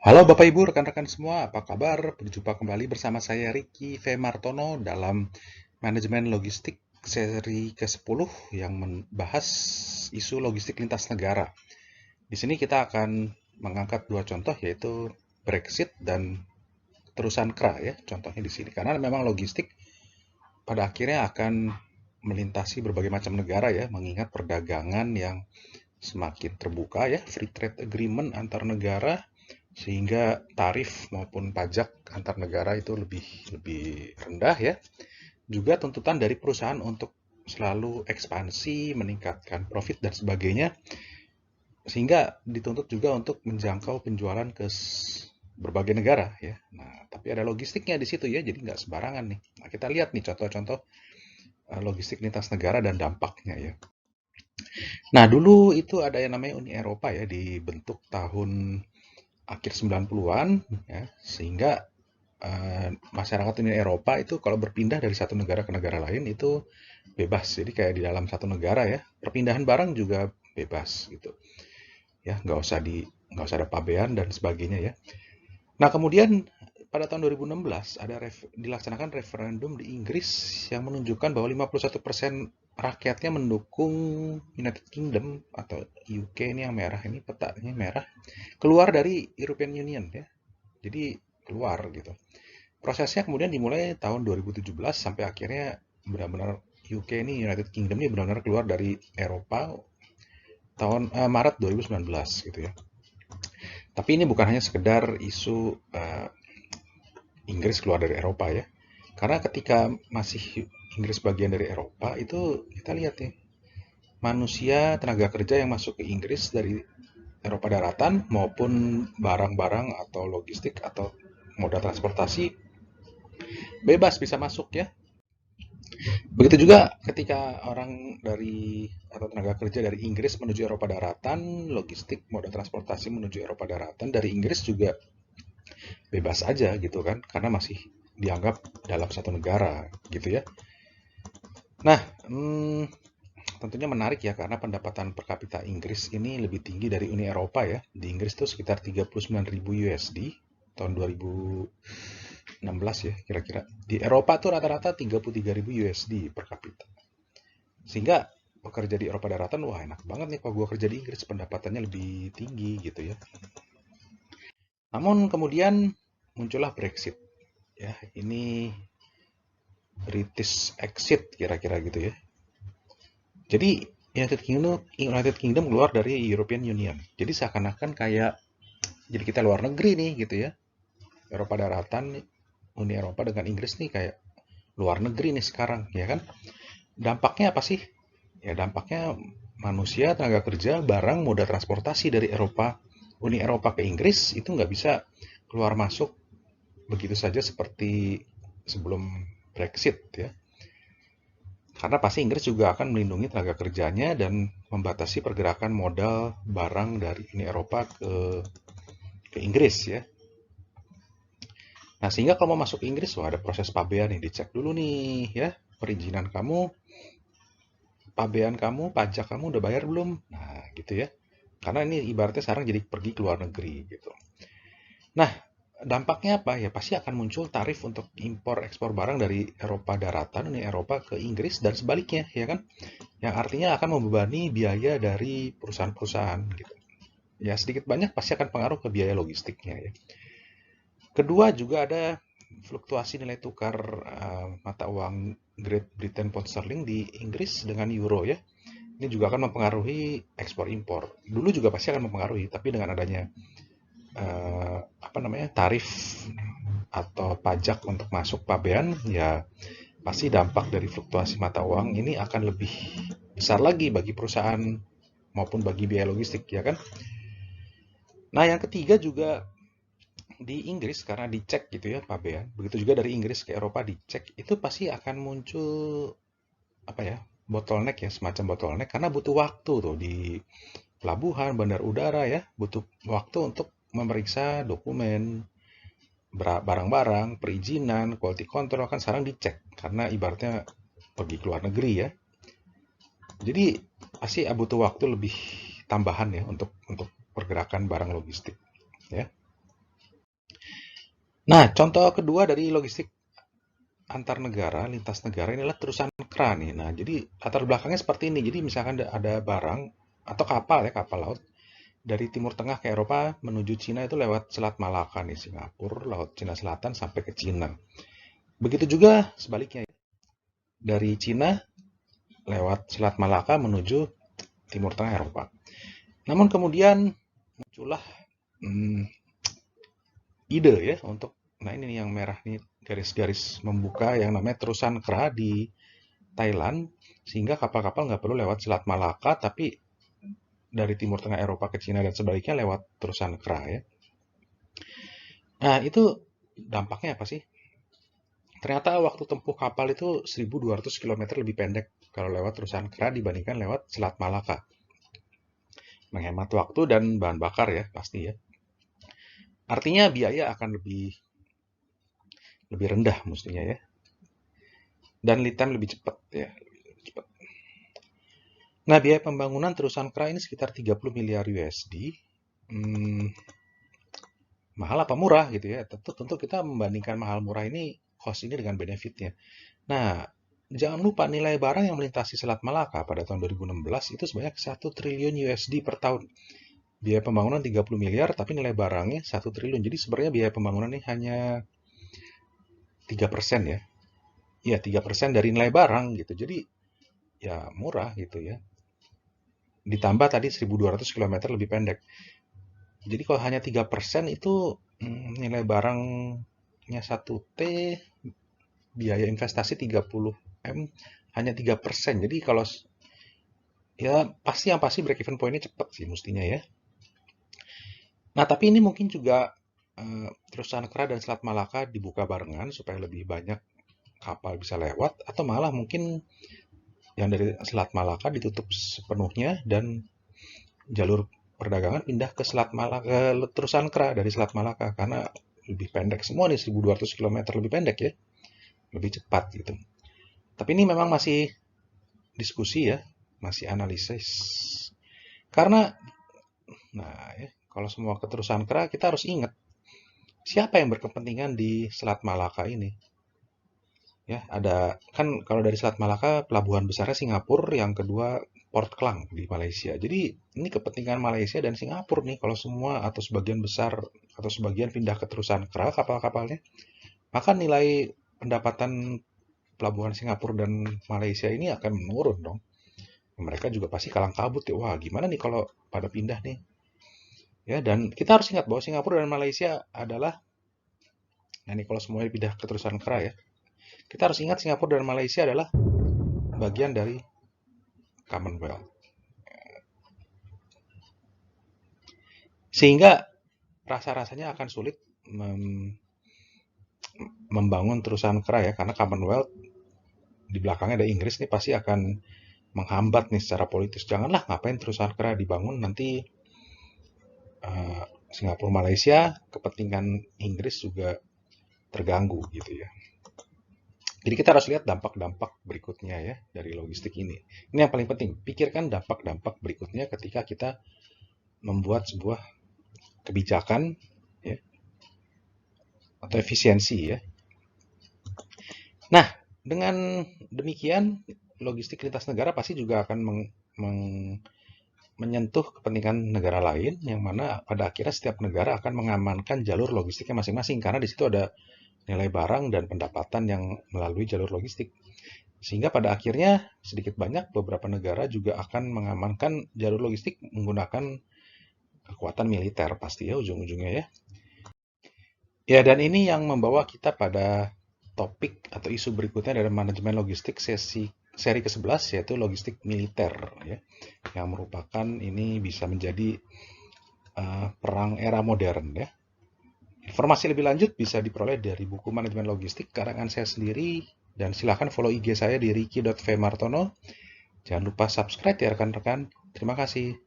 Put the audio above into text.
Halo Bapak Ibu, rekan-rekan semua, apa kabar? Berjumpa kembali bersama saya Ricky V. Martono dalam Manajemen Logistik seri ke-10 yang membahas isu logistik lintas negara. Di sini kita akan mengangkat dua contoh yaitu Brexit dan terusan KRA ya, contohnya di sini. Karena memang logistik pada akhirnya akan melintasi berbagai macam negara ya, mengingat perdagangan yang semakin terbuka ya, free trade agreement antar negara sehingga tarif maupun pajak antar negara itu lebih lebih rendah ya. Juga tuntutan dari perusahaan untuk selalu ekspansi, meningkatkan profit dan sebagainya, sehingga dituntut juga untuk menjangkau penjualan ke berbagai negara ya. Nah, tapi ada logistiknya di situ ya, jadi nggak sembarangan nih. Nah, kita lihat nih contoh-contoh logistik lintas negara dan dampaknya ya. Nah, dulu itu ada yang namanya Uni Eropa ya, dibentuk tahun akhir 90-an ya, sehingga masyarakat Uni Eropa itu kalau berpindah dari satu negara ke negara lain itu bebas. Jadi kayak di dalam satu negara ya, perpindahan barang juga bebas gitu. Ya, nggak usah ada pabean dan sebagainya ya. Nah, kemudian pada tahun 2016 ada dilaksanakan referendum di Inggris yang menunjukkan bahwa 51% rakyatnya mendukung United Kingdom atau UK ini yang merah ini petanya merah keluar dari European Union ya. Jadi keluar gitu. Prosesnya kemudian dimulai tahun 2017 sampai akhirnya benar-benar UK ini United Kingdom ini benar-benar keluar dari Eropa tahun Maret 2019 gitu ya. Tapi ini bukan hanya sekedar isu Inggris keluar dari Eropa ya. Karena ketika masih Inggris bagian dari Eropa itu kita lihat ya, manusia tenaga kerja yang masuk ke Inggris dari Eropa daratan maupun barang-barang atau logistik atau moda transportasi bebas bisa masuk ya. Begitu juga ketika orang dari atau tenaga kerja dari Inggris menuju Eropa daratan, logistik moda transportasi menuju Eropa daratan dari Inggris juga bebas aja gitu kan, karena masih dianggap dalam satu negara gitu ya. Nah, tentunya menarik ya karena pendapatan per kapita Inggris ini lebih tinggi dari Uni Eropa ya. Di Inggris itu sekitar 39.000 USD tahun 2016 ya kira-kira. Di Eropa tuh rata-rata 33.000 USD per kapita. Sehingga bekerja di Eropa daratan, wah enak banget nih kalau gue kerja di Inggris, pendapatannya lebih tinggi gitu ya. Namun kemudian muncullah Brexit. Ya, ini British exit kira-kira gitu ya. Jadi United Kingdom keluar dari European Union. Jadi seakan-akan kayak jadi kita luar negeri nih gitu ya. Eropa daratan, Uni Eropa dengan Inggris nih kayak luar negeri nih sekarang, ya kan? Dampaknya apa sih? Ya dampaknya manusia, tenaga kerja, barang, moda transportasi dari Uni Eropa ke Inggris itu nggak bisa keluar masuk begitu saja seperti sebelum Brexit ya. Karena pasti Inggris juga akan melindungi tenaga kerjanya dan membatasi pergerakan modal barang dari Uni Eropa ke Inggris ya. Nah, sehingga kalau mau masuk ke Inggris, wah ada proses pabean nih, dicek dulu nih ya, perizinan kamu, pabean kamu, pajak kamu udah bayar belum? Nah, gitu ya. Karena ini ibaratnya sekarang jadi pergi ke luar negeri gitu. Nah, dampaknya apa? Ya pasti akan muncul tarif untuk impor ekspor barang dari Eropa daratan, Uni Eropa ke Inggris dan sebaliknya, ya kan? Yang artinya akan membebani biaya dari perusahaan-perusahaan gitu. Ya sedikit banyak pasti akan pengaruh ke biaya logistiknya ya. Kedua juga ada fluktuasi nilai tukar mata uang Great Britain pound sterling di Inggris dengan euro ya. Ini juga akan mempengaruhi ekspor impor. Dulu juga pasti akan mempengaruhi, tapi dengan adanya apa namanya tarif atau pajak untuk masuk pabean, ya pasti dampak dari fluktuasi mata uang ini akan lebih besar lagi bagi perusahaan maupun bagi biaya logistik ya kan. Nah yang ketiga juga di Inggris karena dicek gitu ya pabean, begitu juga dari Inggris ke Eropa dicek itu pasti akan muncul apa ya bottleneck ya semacam bottleneck karena butuh waktu tuh di pelabuhan, bandar udara ya butuh waktu untuk memeriksa dokumen barang-barang, perizinan, quality control kan sekarang dicek karena ibaratnya pergi ke luar negeri ya. Jadi pasti butuh waktu lebih tambahan ya untuk pergerakan barang logistik ya. Nah, contoh kedua dari logistik antar negara, lintas negara ini adalah terusan kera nih. Nah, jadi latar belakangnya seperti ini. Jadi misalkan ada barang atau kapal ya, kapal laut dari Timur Tengah ke Eropa menuju Cina itu lewat Selat Malaka nih, Singapura, Laut Cina Selatan sampai ke Cina. Begitu juga sebaliknya, dari Cina lewat Selat Malaka menuju Timur Tengah Eropa. Namun kemudian muncullah hmm, ide ya untuk, nah ini nih yang merah nih, garis-garis membuka yang namanya terusan kera di Thailand, sehingga kapal-kapal nggak perlu lewat Selat Malaka, tapi dari Timur Tengah Eropa ke Cina dan sebaliknya lewat terusan kera ya. Nah itu dampaknya apa sih? Ternyata waktu tempuh kapal itu 1.200 km lebih pendek kalau lewat terusan kera dibandingkan lewat Selat Malaka. Menghemat waktu dan bahan bakar ya pasti ya. Artinya biaya akan lebih rendah mestinya ya. Dan lead time lebih cepat ya. Cepat. Nah, biaya pembangunan terusan kera ini sekitar 30 miliar USD. Hmm, mahal apa murah gitu ya? Tentu kita membandingkan mahal murah ini, cost ini dengan benefitnya. Nah, jangan lupa nilai barang yang melintasi Selat Malaka pada tahun 2016 itu sebanyak 1 triliun USD per tahun. Biaya pembangunan 30 miliar, tapi nilai barangnya 1 triliun. Jadi sebenarnya biaya pembangunan ini hanya 3% ya. Iya, 3% dari nilai barang gitu. Jadi ya murah gitu ya. Ditambah tadi 1.200 km lebih pendek. Jadi kalau hanya 3% itu nilai barangnya 1T, biaya investasi 30 M hanya 3%. Jadi kalau ya pasti break even point-nya cepat sih mestinya ya. Nah, tapi ini mungkin juga terusan kera dan Selat Malaka dibuka barengan supaya lebih banyak kapal bisa lewat, atau malah mungkin yang dari Selat Malaka ditutup sepenuhnya dan jalur perdagangan pindah ke Selat Malaka, terusan kera dari Selat Malaka karena lebih pendek semua nih, 1.200 km lebih pendek ya, lebih cepat gitu. Tapi ini memang masih diskusi ya, masih analisis. Karena nah ya, kalau semua keterusan kera kita harus ingat siapa yang berkepentingan di Selat Malaka ini. Ya, ada kan kalau dari Selat Malaka pelabuhan besarnya Singapura, yang kedua Port Klang di Malaysia. Jadi ini kepentingan Malaysia dan Singapura nih kalau semua atau sebagian besar atau sebagian pindah ke terusan kera kapal-kapalnya, maka nilai pendapatan pelabuhan Singapura dan Malaysia ini akan menurun dong. Mereka juga pasti kalang kabut ya. Wah, gimana nih kalau pada pindah nih? Ya, dan kita harus ingat bahwa Singapura dan Malaysia adalah, nah ini kalau semuanya pindah ke terusan kera ya, kita harus ingat Singapura dan Malaysia adalah bagian dari Commonwealth. Sehingga rasa-rasanya akan sulit membangun terusan kera ya, karena Commonwealth di belakangnya ada Inggris nih, pasti akan menghambat nih secara politis. Janganlah ngapain terusan kera dibangun, nanti Singapura Malaysia kepentingan Inggris juga terganggu gitu ya. Jadi kita harus lihat dampak-dampak berikutnya ya dari logistik ini. Ini yang paling penting, pikirkan dampak-dampak berikutnya ketika kita membuat sebuah kebijakan ya, atau efisiensi ya. Nah, dengan demikian logistik lintas negara pasti juga akan menyentuh kepentingan negara lain, yang mana pada akhirnya setiap negara akan mengamankan jalur logistiknya masing-masing karena di situ ada nilai barang dan pendapatan yang melalui jalur logistik. Sehingga pada akhirnya sedikit banyak beberapa negara juga akan mengamankan jalur logistik menggunakan kekuatan militer pasti ya ujung-ujungnya ya. Ya, dan ini yang membawa kita pada topik atau isu berikutnya dari manajemen logistik seri ke-11, yaitu logistik militer ya, yang merupakan ini bisa menjadi perang era modern ya. Informasi lebih lanjut bisa diperoleh dari buku manajemen logistik karangan saya sendiri, dan silahkan follow IG saya di ricky.vmartono. Jangan lupa subscribe ya rekan-rekan. Terima kasih.